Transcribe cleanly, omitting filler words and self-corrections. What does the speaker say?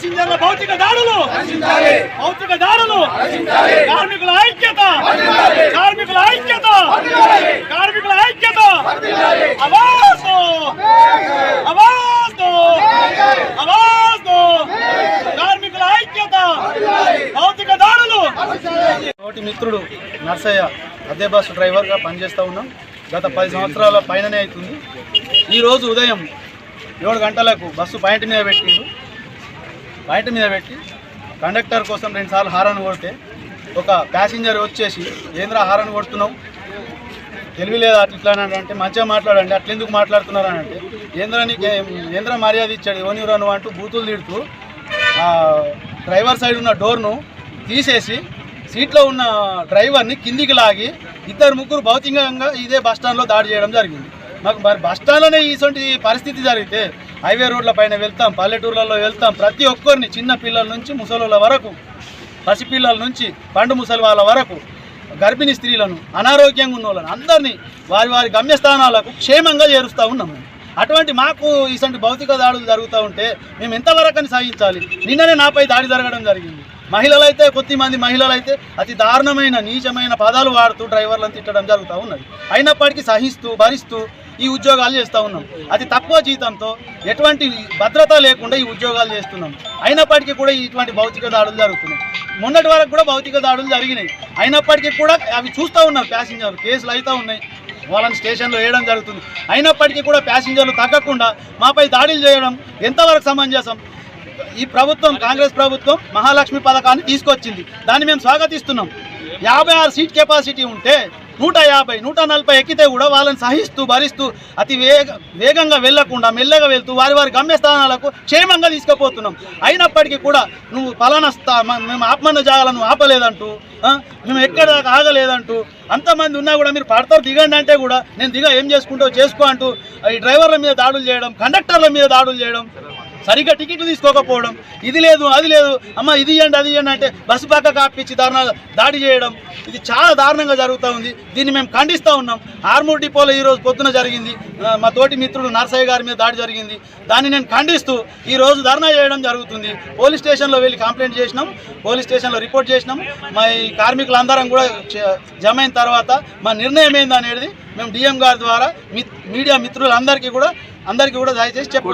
ప్యాసింజర్ల భౌతిక దాడులు కార్మికుల ఐక్యత కార్మికుల ఐక్యత భౌతిక దాడులు. తోటి మిత్రుడు నర్సయ్య అద్దె బస్సు డ్రైవర్గా పనిచేస్తూ ఉన్నాం. గత 10 సంవత్సరాల పైననే అవుతుంది. ఈరోజు ఉదయం 7 గంటలకు బస్సు పాయింట్ మీద పెట్టి కండక్టర్ కోసం 2 సార్లు హారన్ కొడితే ఒక ప్యాసింజర్ వచ్చేసి ఏంద్రా హారన్ కొడుతున్నావు, తెలివి లేదా అట్లా అంటే మంచిగా మాట్లాడండి, అట్లెందుకు మాట్లాడుతున్నారు అని అంటే ఏంద్ర మర్యాద ఇచ్చాడు ఎవనిరా నువ్వు అంటూ బూతులు తిడుతూ డ్రైవర్ సైడ్ ఉన్న డోర్ను తీసేసి సీట్లో ఉన్న డ్రైవర్ని కిందికి లాగి 2-3 భౌతికంగా ఇదే బస్టాండ్లో దాడి చేయడం జరిగింది. మాకు మరి బస్టాండ్లోనే ఇటువంటి పరిస్థితి జరిగితే హైవే రోడ్ల పైన వెళ్తాం, పల్లెటూర్లలో వెళ్తాం, ప్రతి ఒక్కరిని చిన్న పిల్లల నుంచి ముసలోళ్ళ వరకు, పసిపిల్లల నుంచి పండు ముసలి వాళ్ళ వరకు, గర్భిణీ స్త్రీలను, అనారోగ్యంగా ఉన్న వాళ్ళని అందరినీ వారి గమ్యస్థానాలకు క్షేమంగా చేరుస్తూ ఉన్నాము. అటువంటి మాకు ఇటువంటి భౌతిక దాడులు జరుగుతూ ఉంటే మేము ఎంతవరకు సహించాలి? నిన్ననే నాపై దాడి జరగడం జరిగింది. కొద్దిమంది మహిళలు అయితే అతి దారుణమైన నీచమైన పదాలు వాడుతూ డ్రైవర్లను తిట్టడం జరుగుతూ ఉన్నది. అయినప్పటికీ సహిస్తూ భరిస్తూ ఈ ఉద్యోగాలు చేస్తూ ఉన్నాం. అతి తక్కువ జీతంతో ఎటువంటి భద్రత లేకుండా ఈ ఉద్యోగాలు చేస్తున్నాం. అయినప్పటికీ కూడా ఇటువంటి భౌతిక దాడులు జరుగుతున్నాయి. మొన్నటి వరకు కూడా భౌతిక దాడులు జరిగినాయి. అయినప్పటికీ కూడా అవి చూస్తూ ఉన్నారు ప్యాసింజర్లు, కేసులు అవుతూ ఉన్నాయి, వాళ్ళని స్టేషన్లో వేయడం జరుగుతుంది. అయినప్పటికీ కూడా ప్యాసింజర్లు తగ్గకుండా మాపై దాడులు చేయడం ఎంతవరకు సమంజసం? ఈ ప్రభుత్వం, కాంగ్రెస్ ప్రభుత్వం మహాలక్ష్మి పథకాన్ని తీసుకొచ్చింది. దాన్ని మేము స్వాగతిస్తున్నాం. 56 సీట్ కెపాసిటీ ఉంటే 150, 140 ఎక్కితే కూడా వాళ్ళని సహిస్తూ భరిస్తూ అతి వేగంగా వెళ్లకుండా మెల్లగా వెళ్తూ వారి గమ్యస్థానాలకు క్షేమంగా తీసుకుపోతున్నాం. అయినప్పటికీ కూడా నువ్వు పలానా మేము ఆపమన్న జాగాలను ఆపలేదంటూ, మేము ఎక్కడ దాకా ఆగలేదంటూ, అంతమంది ఉన్నా కూడా మీరు పడతారు దిగండి అంటే కూడా నేను ఏం చేసుకుంటావు చేసుకో అంటూ ఈ డ్రైవర్ల మీద దాడులు చేయడం, కండక్టర్ల మీద దాడులు చేయడం, సరిగ్గా టికెట్లు తీసుకోకపోవడం, ఇది లేదు అది లేదు అమ్మ ఇది ఇవ్వండి అది ఇవ్వండి అంటే బస్సు పక్క కాపించి దాడి చేయడం, ఇది చాలా దారుణంగా జరుగుతూ ఉంది. దీన్ని మేము ఖండిస్తూ ఉన్నాం. ఆర్మూర్ డిపోలో ఈరోజు పొద్దున జరిగింది, మా తోటి మిత్రుడు నర్సయ్య గారి మీద దాడి జరిగింది. దాన్ని నేను ఖండిస్తూ ఈరోజు ధర్నా చేయడం జరుగుతుంది. పోలీస్ స్టేషన్లో వెళ్ళి కంప్లైంట్ చేసినాం, పోలీస్ స్టేషన్లో రిపోర్ట్ చేసినాం. మా ఈ కార్మికులందరం కూడా జమ అయిన తర్వాత మా నిర్ణయం ఏందనేది మేము డిఎం గారి ద్వారా మీడియా మిత్రులందరికీ కూడా దయచేసి చెప్ప